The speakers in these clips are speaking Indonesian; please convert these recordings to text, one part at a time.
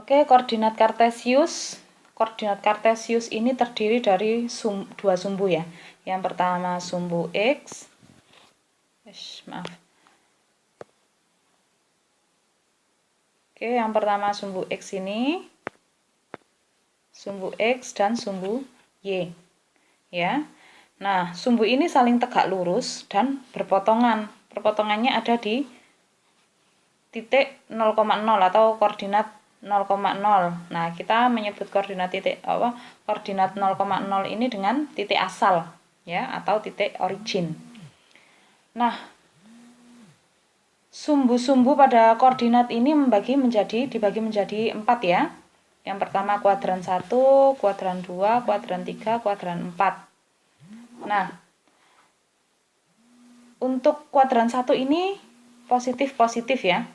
Oke, koordinat kartesius. Koordinat kartesius ini terdiri dari dua sumbu ya. Yang pertama sumbu X. Maaf. Oke, yang pertama sumbu X ini. Sumbu X dan sumbu Y. Ya. Nah, sumbu ini saling tegak lurus dan berpotongan. Perpotongannya ada di titik 0,0 atau koordinat 0,0. Nah, kita menyebut koordinat koordinat 0,0 ini dengan titik asal ya atau titik origin. Nah, sumbu-sumbu pada koordinat ini dibagi menjadi 4 ya. Yang pertama kuadran 1, kuadran 2, kuadran 3, kuadran 4. Nah, untuk kuadran 1 ini positif-positif ya.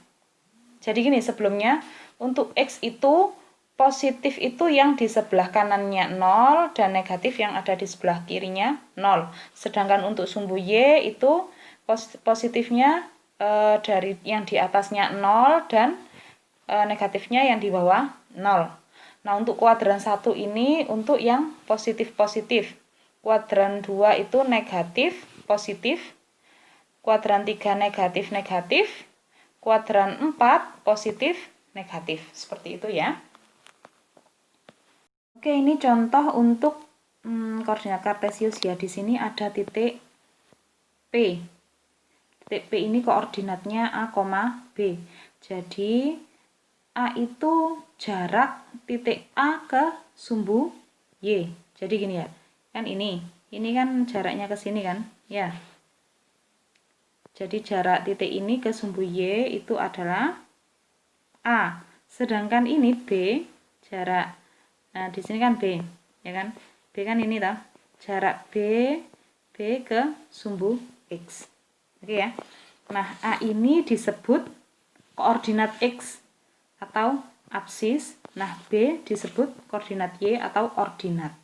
Jadi gini, sebelumnya untuk X itu positif itu yang di sebelah kanannya 0 dan negatif yang ada di sebelah kirinya 0. Sedangkan untuk sumbu Y itu positifnya dari yang di atasnya 0 dan negatifnya yang di bawah 0. Nah, untuk kuadran 1 ini untuk yang positif-positif. Kuadran 2 itu negatif, positif. Kuadran 3 negatif-negatif. Kuadran 4 positif, negatif. Seperti itu ya. Oke, ini contoh untuk koordinat kartesius ya. Di sini ada titik P. Titik P ini koordinatnya A, B. Jadi A itu jarak titik A ke sumbu Y. Jadi gini ya. Kan ini kan jaraknya ke sini kan? Ya. Jadi jarak titik ini ke sumbu Y itu adalah A. Sedangkan ini B, jarak. Nah, di sini kan B, ya kan? B kan ini toh. Jarak B ke sumbu X. Oke ya. Nah, A ini disebut koordinat X atau absis. Nah, B disebut koordinat Y atau ordinat.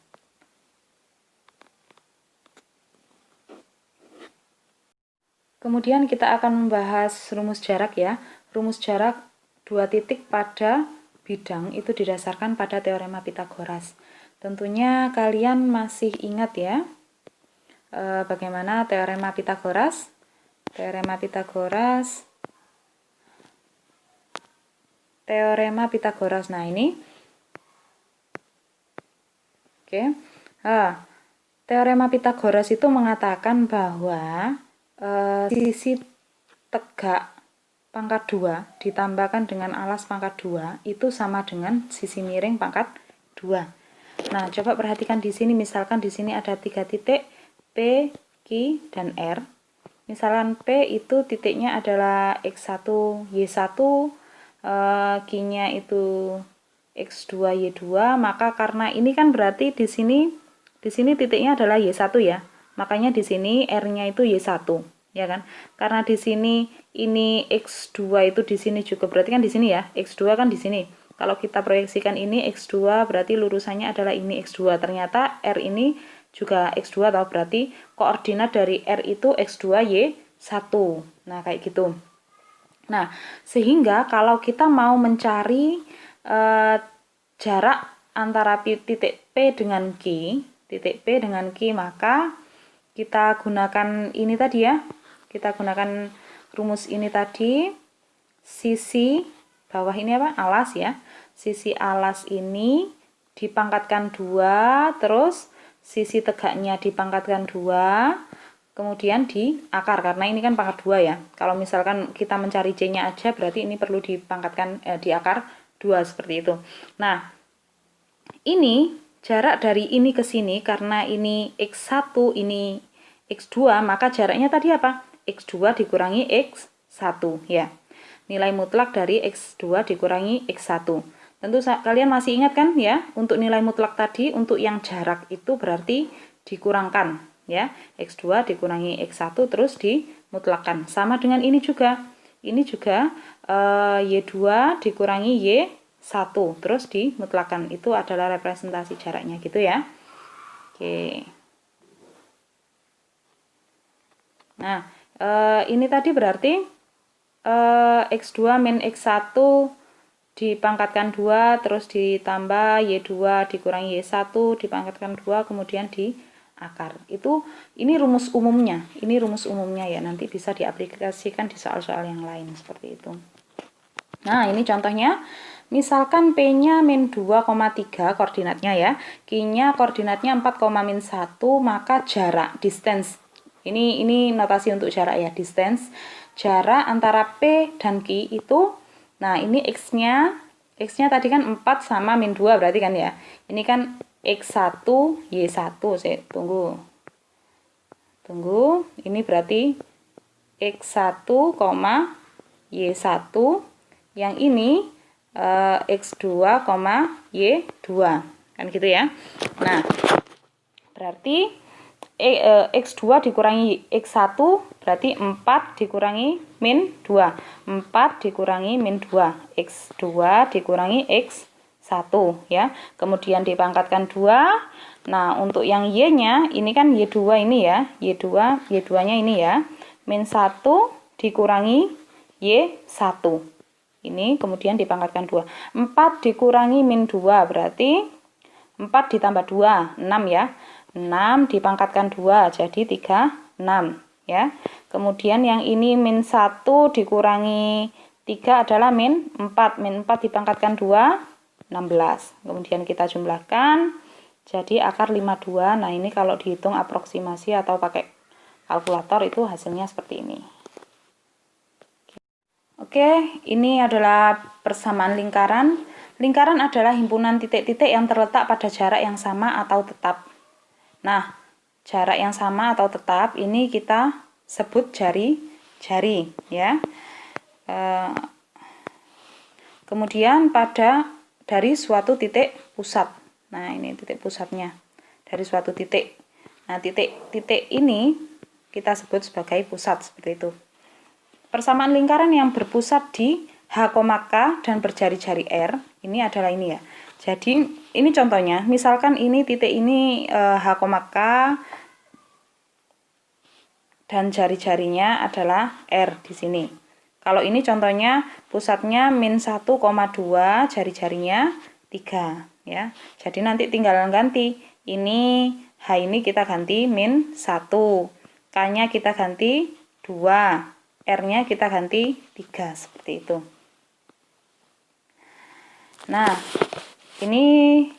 Kemudian kita akan membahas rumus jarak ya. Rumus jarak dua titik pada bidang itu didasarkan pada teorema Pitagoras. Tentunya kalian masih ingat ya bagaimana teorema Pitagoras. Teorema Pitagoras. Nah, ini. Oke. Teorema Pitagoras itu mengatakan bahwa sisi tegak pangkat 2 ditambahkan dengan alas pangkat 2 itu sama dengan sisi miring pangkat 2. Nah, coba perhatikan di sini, misalkan di sini ada 3 titik P, Q, dan R. Misalkan P itu titiknya adalah X1, Y1, Q-nya itu X2, Y2, maka karena ini kan berarti di sini titiknya adalah Y1 ya. Makanya di sini R-nya itu Y1, ya kan? Karena di sini ini X2 itu di sini juga berarti kan di sini ya. X2 kan di sini. Kalau kita proyeksikan ini X2 berarti lurusannya adalah ini X2. Ternyata R ini juga X2 atau berarti koordinat dari R itu X2 Y1. Nah, kayak gitu. Nah, sehingga kalau kita mau mencari jarak antara titik P dengan Q, maka kita gunakan ini tadi ya. Kita gunakan rumus ini tadi. Sisi bawah ini apa? Alas ya. Sisi alas ini dipangkatkan 2, terus sisi tegaknya dipangkatkan 2, kemudian di akar, karena ini kan pangkat 2 ya. Kalau misalkan kita mencari C-nya aja, berarti ini perlu dipangkatkan di akar 2, seperti itu. Nah, ini jarak dari ini ke sini, karena ini X1, ini X2, maka jaraknya tadi apa? X2 dikurangi X1 ya. Nilai mutlak dari X2 dikurangi X1. Tentu kalian masih ingat kan ya, untuk nilai mutlak tadi, untuk yang jarak itu berarti dikurangkan ya. X2 dikurangi X1 terus dimutlakkan. Sama dengan ini juga. Ini juga Y2 dikurangi Y1 terus dimutlakkan. Itu adalah representasi jaraknya gitu ya. Oke. Nah, ini tadi berarti X2 min X1 dipangkatkan 2, terus ditambah Y2 dikurangi Y1 dipangkatkan 2, kemudian di akar. Ini rumus umumnya. Ini rumus umumnya ya, nanti bisa diaplikasikan di soal-soal yang lain seperti itu. Nah, ini contohnya. Misalkan P-nya min 2,3 koordinatnya ya. Q-nya koordinatnya 4,-1, maka jarak distance. Ini notasi untuk jarak ya, distance. Jarak antara P dan Q itu, nah ini X-nya tadi kan 4 sama min 2 berarti kan ya. Ini kan X1, Y1, saya tunggu. Ini berarti X1, Y1, yang ini X2, Y2, kan gitu ya. Nah, berarti X2 dikurangi X1 berarti 4 dikurangi min 2. 4 dikurangi min 2. X2 dikurangi X1 ya. Kemudian dipangkatkan 2. Nah, untuk yang Y-nya ini kan Y2 ini ya. Y2-nya ini ya. Min 1 dikurangi Y1. Ini kemudian dipangkatkan 2. 4 dikurangi min 2 berarti 4 ditambah 2, 6 ya. 6 dipangkatkan 2 jadi 36 ya. Kemudian yang ini min 1 dikurangi 3 adalah min 4. Min 4 dipangkatkan 2, 16. Kemudian kita jumlahkan jadi akar 52. Nah, ini kalau dihitung aproksimasi atau pakai kalkulator itu hasilnya seperti ini. Oke, ini adalah persamaan lingkaran. Lingkaran adalah himpunan titik-titik yang terletak pada jarak yang sama atau tetap. Nah, jarak yang sama atau tetap ini kita sebut jari-jari ya. Kemudian dari suatu titik pusat. Nah, ini titik pusatnya. Dari suatu titik. Nah, titik-titik ini kita sebut sebagai pusat seperti itu. Persamaan lingkaran yang berpusat di H, K dan berjari-jari R, ini adalah ini ya. Jadi, ini contohnya, misalkan ini titik ini H, K dan jari-jarinya adalah R di sini. Kalau ini contohnya pusatnya min 1,2, jari-jarinya 3 ya. Jadi nanti tinggal ganti. Ini H ini kita ganti min 1. K-nya kita ganti 2. R-nya kita ganti 3 seperti itu. Nah, ini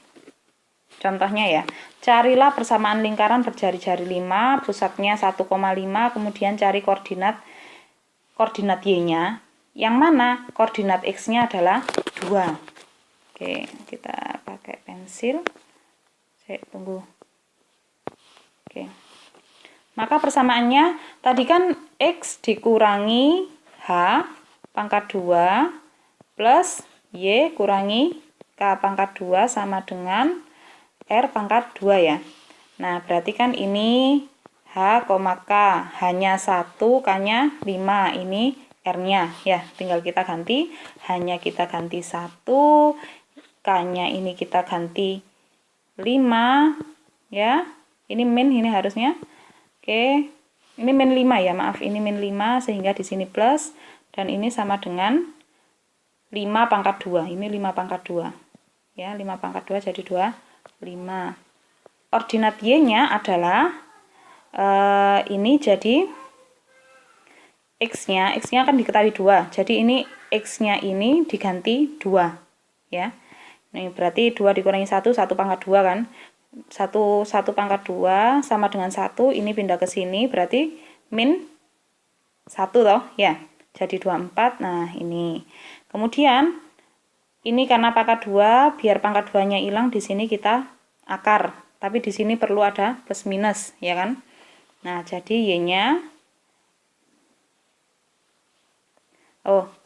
contohnya ya. Carilah persamaan lingkaran berjari-jari 5, pusatnya 1,5, kemudian cari koordinat Y-nya. Yang mana koordinat X-nya adalah 2. Oke, kita pakai pensil. Saya tunggu. Oke. Maka persamaannya tadi kan X dikurangi H pangkat 2 plus Y kurangi K pangkat 2 sama dengan R pangkat 2 ya. Nah, berarti kan ini H, K, hanya 1, K-nya 5, ini R-nya ya. Tinggal kita ganti, hanya kita ganti 1, K-nya ini kita ganti 5 ya. Ini min, ini harusnya. Oke, ini min 5 ya, maaf, ini min 5 sehingga di sini plus, dan ini sama dengan 5 pangkat 2, ini 5 pangkat 2 ya, 5 pangkat 2 jadi 25. Koordinat Y-nya adalah ini jadi X-nya kan diketahui 2, jadi ini X-nya ini diganti 2 ya. Ini berarti 2 dikurangi 1, 1 pangkat 2 kan. 1 pangkat 2 sama dengan 1, ini pindah ke sini berarti min 1 toh ya, jadi 24. Nah, ini kemudian ini karena pangkat 2, biar pangkat 2 nya hilang, di sini kita akar, tapi di sini perlu ada plus minus ya kan. Nah, jadi Y nya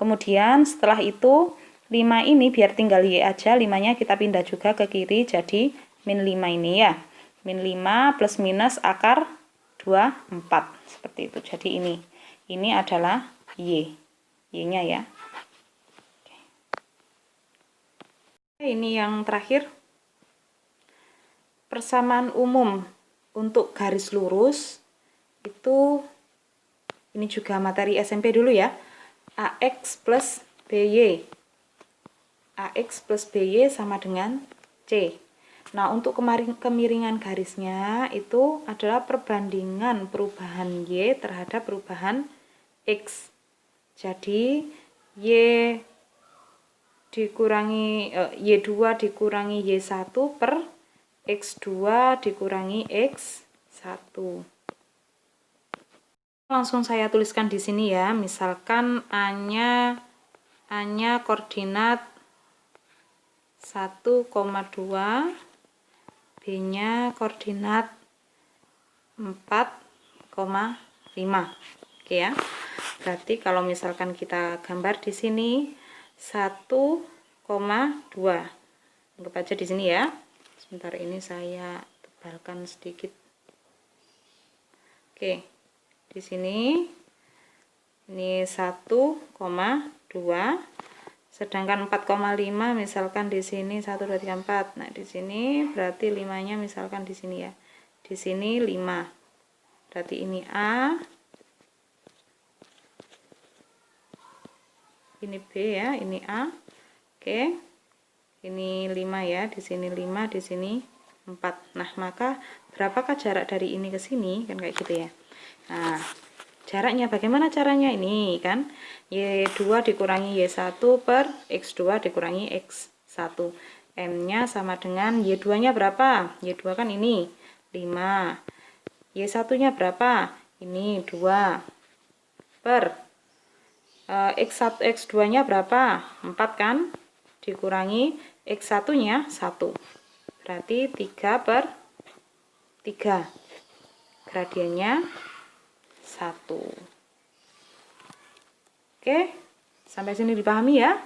kemudian setelah itu 5 ini biar tinggal Y aja, 5 nya kita pindah juga ke kiri jadi min 5 ini ya. Min 5 plus minus akar 24. Seperti itu. Jadi ini adalah Y. Y-nya ya. Ini yang terakhir. Persamaan umum untuk garis lurus itu ini juga materi SMP dulu ya. AX plus BY. AX plus BY sama dengan C. Nah, untuk kemiringan garisnya itu adalah perbandingan perubahan Y terhadap perubahan X. Jadi, Y2 dikurangi Y1 per X2 dikurangi X1. Langsung saya tuliskan di sini ya. Misalkan A-nya koordinat 1,2, B-nya koordinat 4,5. Oke ya. Berarti kalau misalkan kita gambar di sini 1,2. Anggap aja di sini ya. Sebentar, ini saya tebalkan sedikit. Oke. Di sini ini 1,2, sedangkan 4,5 misalkan di sini 1 2 3 4. Nah, di sini berarti 5-nya misalkan di sini ya. Di sini 5. Berarti ini A, ini B ya, ini A. Oke. Ini 5 ya, di sini 5, di sini 4. Nah, maka berapakah jarak dari ini ke sini? Kan kayak gitu ya. Nah, jaraknya bagaimana caranya? Ini kan Y2 dikurangi Y1 per X2 dikurangi X1. M-nya sama dengan Y2-nya berapa? Y2 kan ini 5. Y1-nya berapa? Ini 2. Per X1 X2-nya berapa? 4 kan? Dikurangi X1-nya 1. Berarti 3 per 3. Gradiennya 1. Oke, sampai sini dipahami ya.